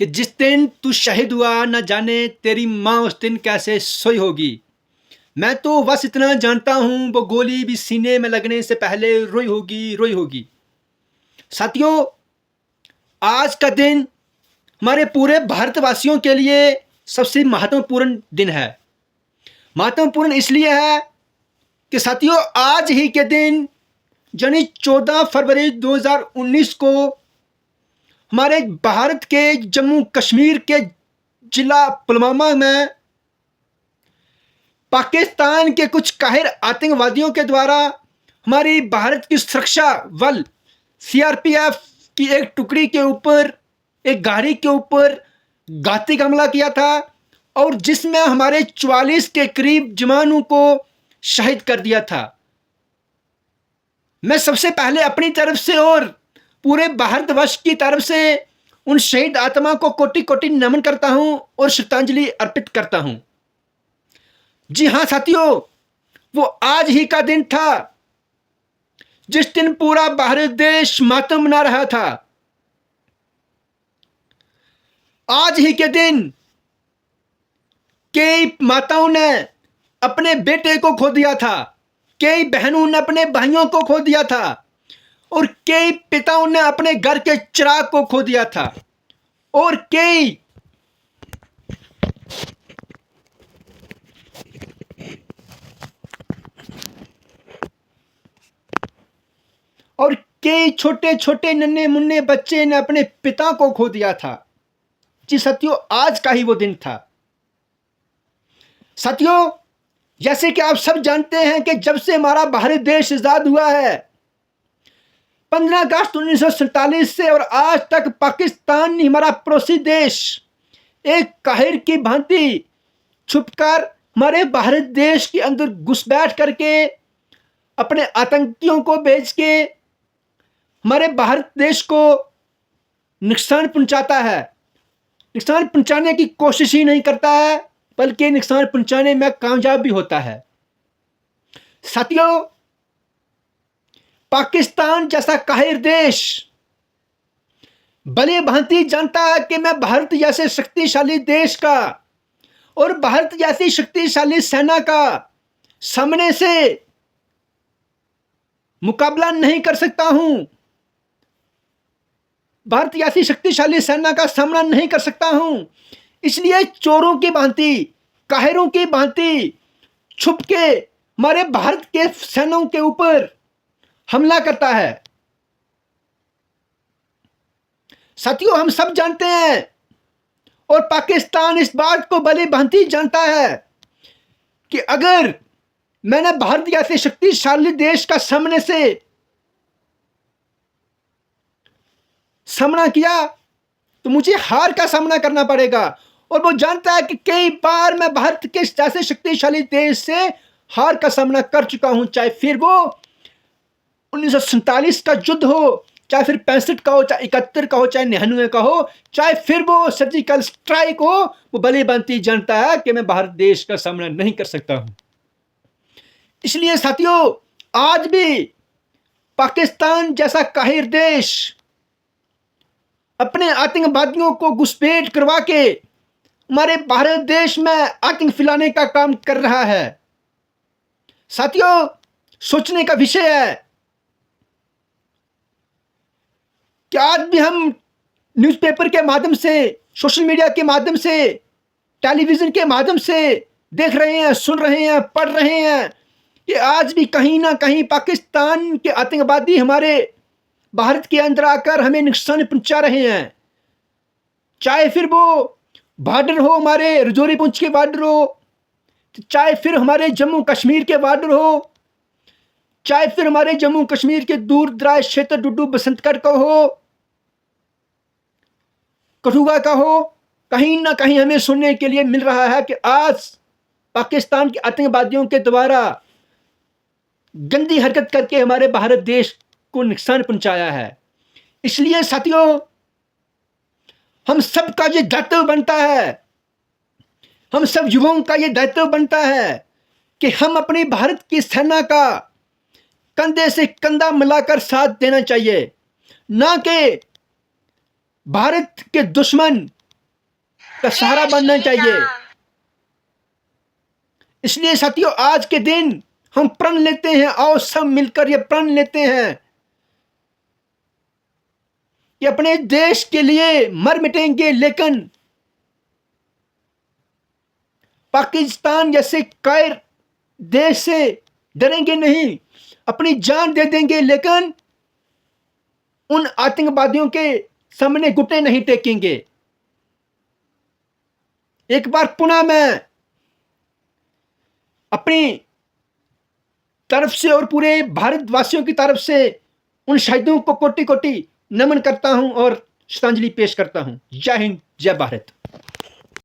कि जिस दिन तू शहीद हुआ न जाने तेरी माँ उस दिन कैसे सोई होगी। मैं तो बस इतना जानता हूँ वो गोली भी सीने में लगने से पहले रोई होगी रोई होगी। साथियों, आज का दिन हमारे पूरे भारतवासियों के लिए सबसे महत्वपूर्ण दिन है। महत्वपूर्ण इसलिए है कि साथियों, आज ही के दिन यानी 14 फरवरी 2019 को हमारे भारत के जम्मू कश्मीर के जिला पुलवामा में पाकिस्तान के कुछ काहिर आतंकवादियों के द्वारा हमारी भारत की सुरक्षा बल सीआरपीएफ की एक टुकड़ी के ऊपर, एक गाड़ी के ऊपर घाती हमला किया था और जिसमें हमारे 44 के करीब जवानों को शहीद कर दिया था। मैं सबसे पहले अपनी तरफ से और पूरे भारतवर्ष की तरफ से उन शहीद आत्मा को कोटि कोटि नमन करता हूं और श्रद्धांजलि अर्पित करता हूं। जी हां साथियों, वो आज ही का दिन था जिस दिन पूरा भारत देश मातम मना रहा था। आज ही के दिन कई माताओं ने अपने बेटे को खो दिया था, कई बहनों ने अपने भाइयों को खो दिया था और कई पिताओं ने अपने घर के चिराग को खो दिया था और कई छोटे छोटे नन्हे मुन्ने बच्चे ने अपने पिता को खो दिया था। जी साथियों, आज का ही वो दिन था। साथियों, जैसे कि आप सब जानते हैं कि जब से हमारा भारत देश आजाद हुआ है 15 अगस्त 1947 से और आज तक पाकिस्तान ने हमारा पड़ोसी देश एक काहिर की भांति छुपकर हमारे भारत देश के अंदर घुसपैठ करके अपने आतंकियों को भेज के हमारे भारत देश को नुकसान पहुंचाता है। नुकसान पहुंचाने की कोशिश ही नहीं करता है बल्कि नुकसान पहुंचाने में कामयाब भी होता है। साथियों, पाकिस्तान जैसा काहिर देश भली भांति जानता है कि मैं भारत जैसे शक्तिशाली देश का और भारत जैसी शक्तिशाली सेना का सामने से मुकाबला नहीं कर सकता हूं, भारत जैसी शक्तिशाली सेना का सामना नहीं कर सकता हूं। इसलिए चोरों की भांति, काहिरों की भांति छुप के हमारे भारत के सेनाओं के ऊपर हमला करता है। साथियों, हम सब जानते हैं और पाकिस्तान इस बात को भली भांति जानता है कि अगर मैंने भारत जैसे शक्तिशाली देश का सामने से सामना किया तो मुझे हार का सामना करना पड़ेगा। और वो जानता है कि कई बार मैं भारत के जैसे शक्तिशाली देश से हार का सामना कर चुका हूं, चाहे फिर वो 1947 का युद्ध हो, चाहे फिर 65 का हो, चाहे 71 का हो, चाहे 99 का हो, चाहे फिर वो सर्जिकल स्ट्राइक हो। वो भली भांति जानता है कि मैं भारत देश का सामना नहीं कर सकता हूं। इसलिए साथियों, आज भी पाकिस्तान जैसा काहिर देश अपने आतंकवादियों को घुसपैठ करवा के हमारे भारत देश में आतंक फैलाने का काम कर रहा है। साथियों, सोचने का विषय है कि आज भी हम न्यूज़पेपर के माध्यम से, सोशल मीडिया के माध्यम से, टेलीविजन के माध्यम से देख रहे हैं, सुन रहे हैं, पढ़ रहे हैं कि आज भी कहीं ना कहीं पाकिस्तान के आतंकवादी हमारे भारत के अंदर आकर हमें नुकसान पहुंचा रहे हैं। चाहे फिर वो बॉर्डर हो, हमारे रजौरी पुंछ के बॉर्डर हो, चाहे फिर हमारे जम्मू कश्मीर के बॉर्डर हो, चाहे फिर हमारे जम्मू कश्मीर के दूर दराज क्षेत्र डुड्डू बसंतगढ़ का हो, कठुआ का हो, कहीं ना कहीं हमें सुनने के लिए मिल रहा है कि आज पाकिस्तान के आतंकवादियों के द्वारा गंदी हरकत करके हमारे भारत देश को नुकसान पहुंचाया है। इसलिए साथियों, हम सब का ये दायित्व बनता है, हम सब युवाओं का ये दायित्व बनता है कि हम अपनी भारत की सेना का कंधे से कंधा मिलाकर साथ देना चाहिए, ना कि भारत के दुश्मन का सहारा बनना चाहिए। इसलिए साथियों, आज के दिन हम प्रण लेते हैं, और सब मिलकर ये प्रण लेते हैं कि अपने देश के लिए मर मिटेंगे, लेकिन पाकिस्तान जैसे कायर देश से डरेंगे नहीं, अपनी जान दे देंगे, लेकिन उन आतंकवादियों के सामने घुटने नहीं टेकेंगे। एक बार पुनः मैं अपनी तरफ से और पूरे भारतवासियों की तरफ से उन शहीदों को कोटि कोटि नमन करता हूं और श्रद्धांजलि पेश करता हूं। जय हिंद, जय भारत।